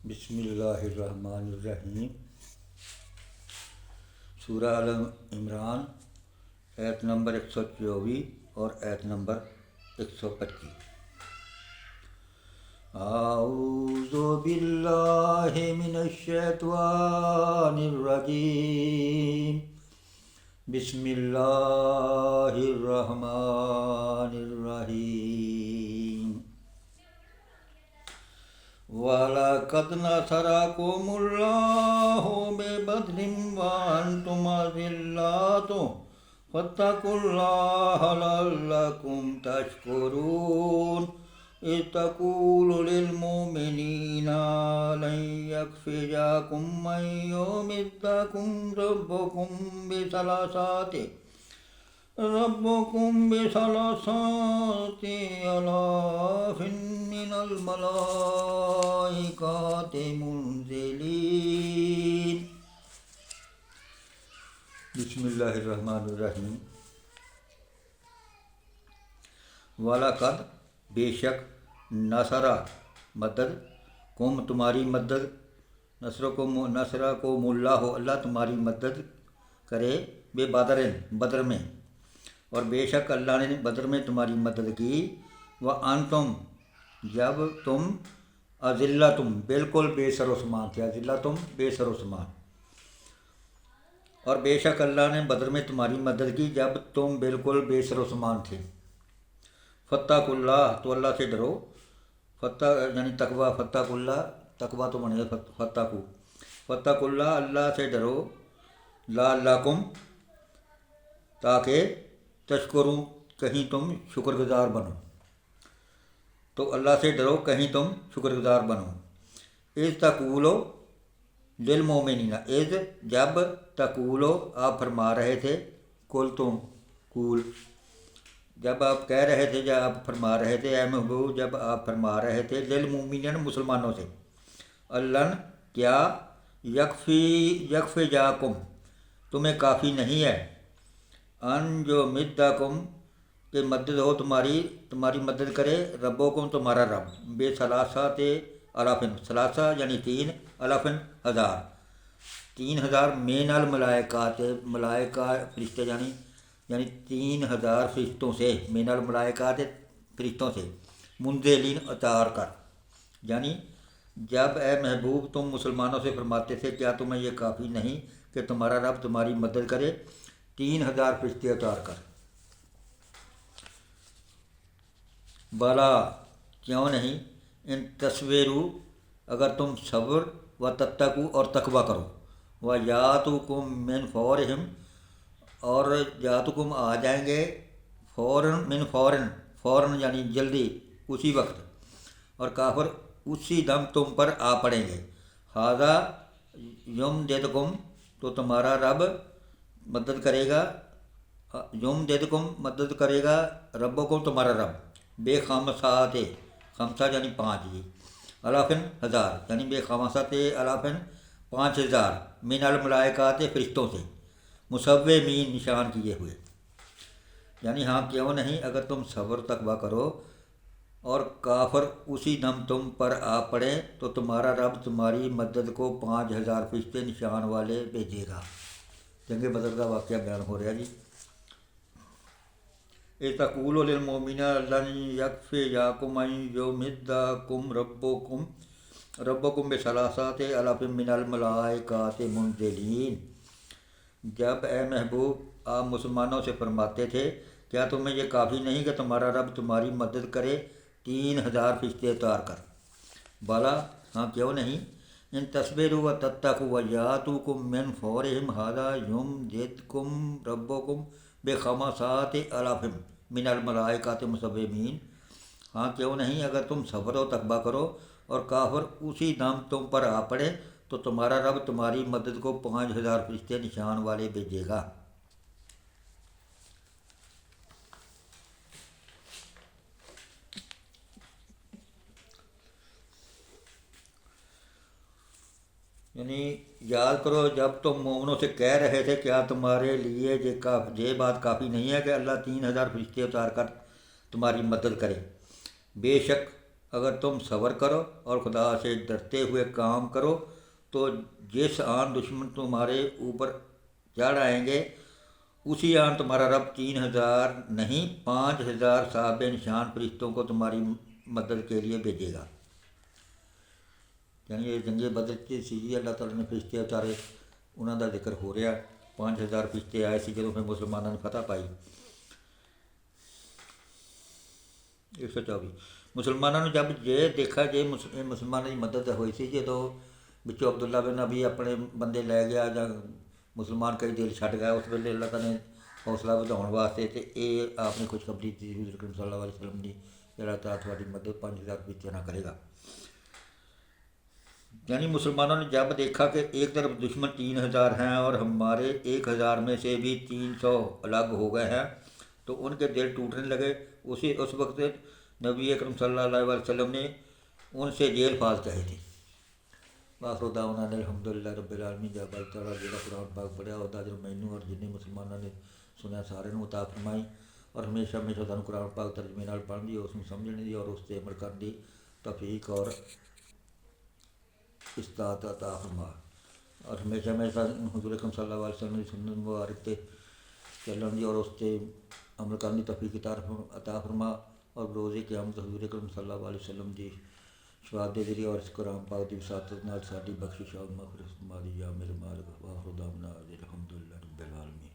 بسم اللہ الرحمن الرحیم۔ سورہ آل عمران آیت نمبر 124 اور آیت نمبر 125۔ اعوذ باللہ من الشیطان الرجیم، بسم اللہ الرحمن الرحیم۔ وَلَقَدْ نَصَرَكُمُ اللَّهُ بِبَدْرٍ وَأَنْتُمْ أَذِلَّةٌ فَاتَّقُوا اللَّهَ لَعَلَّكُمْ تَشْكُرُونَ إِذْ تَقُولُ لِلْمُؤْمِنِينَ لَنْ يَكْفِيَكُمْ أَنْ يُمِدَّكُمْ ربكم بثلاثة آلاف من الملائكة منزلين۔ بسم اللہ الرحمن الرحیم۔ وَلَقَدْ بے شک نصرہ مدد کم تمہاری مدد نصرہ کو اللہ اللہ تمہاری مدد کرے بے بدر میں، اور بے شک اللہ نے بدر میں تمہاری مدد کی۔ وَأَنْتُمْ جب تم اذلتم بالکل بے سر و سامان تھے، اذلتم بے سر و سامان، اور بے شک اللہ نے بدر میں تمہاری مدد کی جب تم بالکل بے سر و سامان تھے۔ فاتقوا اللہ تو اللہ سے ڈرو، فتح یعنی تقوی، فاتقوا اللہ تقوی تو بنے گا فاتقوا اللہ اللہ سے ڈرو، لعلکم تاکہ تشکروں کہیں تم شکر گزار بنو، تو اللہ سے ڈرو کہیں تم شکر گزار بنو۔ اذ تقولو للمؤمنین، اذ جب تقولو آپ فرما رہے تھے، کل تم کول جب آپ کہہ رہے تھے، جب آپ فرما رہے تھے، اے محبوب جب آپ فرما رہے تھے، للمؤمنین مسلمانوں سے، اللہ کیا یکفی جاکم تمہیں کافی نہیں ہے، ان جو مدکم کہ مدد ہو تمہاری مدد کرے، ربکم تمہارا رب، بے ثلاثۃ الافن، ثلاثہ یعنی 3 الافن 3,000 من الملائکات ملائکہ فرشتے یعنی 3,000 فرشتوں سے، من الملائکات فرشتوں سے، منزلین اتار کر، یعنی جب اے محبوب تم مسلمانوں سے فرماتے تھے کیا تمہیں یہ کافی نہیں کہ تمہارا رب تمہاری مدد کرے 3,000 فرشتے اتار کر۔ بلا کیوں نہیں، ان تصویرو اگر تم صبر و تتقو اور تقوی کرو، و یاتکم من فورہم اور یاتکم آ جائیں گے، فوراً من فوراً یعنی جلدی اسی وقت، اور کافر اسی دم تم پر آ پڑیں گے، ھذا یمددکم تو تمہارا رب مدد کرے گا، مدد کرے گا ربکم تمہارا رب، بے خمسات خمسہ یعنی 5 الافن 1,000 یعنی بے خمسات الافن 5,000 من الملائکات فرشتوں سے، مصومین نشان کیے ہوئے، یعنی ہاں کیوں نہیں اگر تم صبر تقوی کرو اور کافر اسی دم تم پر آ پڑے تو تمہارا رب تمہاری مدد کو 5,000 فرشتے نشان والے بھیجے گا۔ جنگ بدر کا واقعہ بیان ہو رہا جی۔ اذ تقول للمؤمنین لن یکفیکم ان یمدکم ربکم بثلاثۃ آلاف من الملائکۃ منزلین، جب اے محبوب آپ مسلمانوں سے فرماتے تھے کیا تمہیں یہ کافی نہیں کہ تمہارا رب تمہاری مدد کرے 3,000 فرشتے اتار کر، بلا ہاں کیوں نہیں، ان تصبروا و تتقوا و یاتوکم من فورہم ھذا یمددکم ربکم بخمسات آلاف من الملائکۃ مصومین، ہاں کیوں نہیں اگر تم صبر و تقوی کرو اور کافر اسی دم تم پر آ پڑے تو تمہارا رب تمہاری مدد کو 5,000 فرشتے نشان والے بھیجے گا۔ یعنی یاد کرو جب تم مومنوں سے کہہ رہے تھے کیا تمہارے لیے یہ بات کافی نہیں ہے کہ اللہ 3,000 فرشتے اتار کر تمہاری مدد کرے، بے شک اگر تم صبر کرو اور خدا سے ڈرتے ہوئے کام کرو تو جس آن دشمن تمہارے اوپر چڑھ آئیں گے اسی آن تمہارا رب 3,000 نہیں 5,000 صاحب نشان فرشتوں کو تمہاری مدد کے لیے بھیجے گا. یعنی یہ جنگ بدر کی سی اللہ تعالیٰ نے فرشتے اتارے انہوں کا ذکر ہو رہا. 5,000 فرشتے آئے سی جدوں پھر مسلمانوں نے فتح پائی. 124 مسلمانوں نے جب یہ دیکھا جی مسلمانوں کی مدد ہوئی سی جدوں بچوں عبداللہ بن ابی اپنے بندے لے گیا یا مسلمان کئی دیر چھڈ گیا اس ویلے اللہ تعالیٰ نے حوصلہ ਵਧਾਉਣ واسطے تو یہ آپ نے خوشخبری دی حضور اکرم صلی اللہ علیہ وسلم کی اللہ تعالیٰ تھوڑی مدد 5,000 فرشتوں نہ کرے گا. یعنی مسلمانوں نے جب دیکھا کہ ایک طرف دشمن 3,000 ہیں اور ہمارے 1,000 میں سے بھی 300 الگ ہو گئے ہیں تو ان کے دل ٹوٹنے لگے. اس وقت نبی اکرم صلی اللہ علیہ وسلم نے ان سے یہ الفاظ کہے تھے. باخر دعوانا الحمد للہ رب العالمین. جب اللہ تعالیٰ جہاں قرآن پاک پڑھیا وہ جو مینوں اور جن مسلمانوں نے سنیا سارے عطا فرمائی اور ہمیشہ ہمیشہ سانوں قرآن پاک ترجمے نال پڑھن دی اس کو سمجھنے دی اور اس سے عمل کرن دی توفیق اور استطاعت عطا فرما اور ہمیشہ ہمیشہ حضور اکرم صلی اللہ علیہ وسلم کی سنت مبارک تے چلن دی اور اس سے عمل کرن دی توفیق عطا فرما اور بروز قیامت حضور اکرم صلی اللہ علیہ وسلم دی شفاعت دے ذریعے اور اس قرآن پاک دی وساطت نال ساڈی بخشش اور مغفرت فرما دی. یا میرے مالک واخر دعوانا الحمد للہ رب العالمین.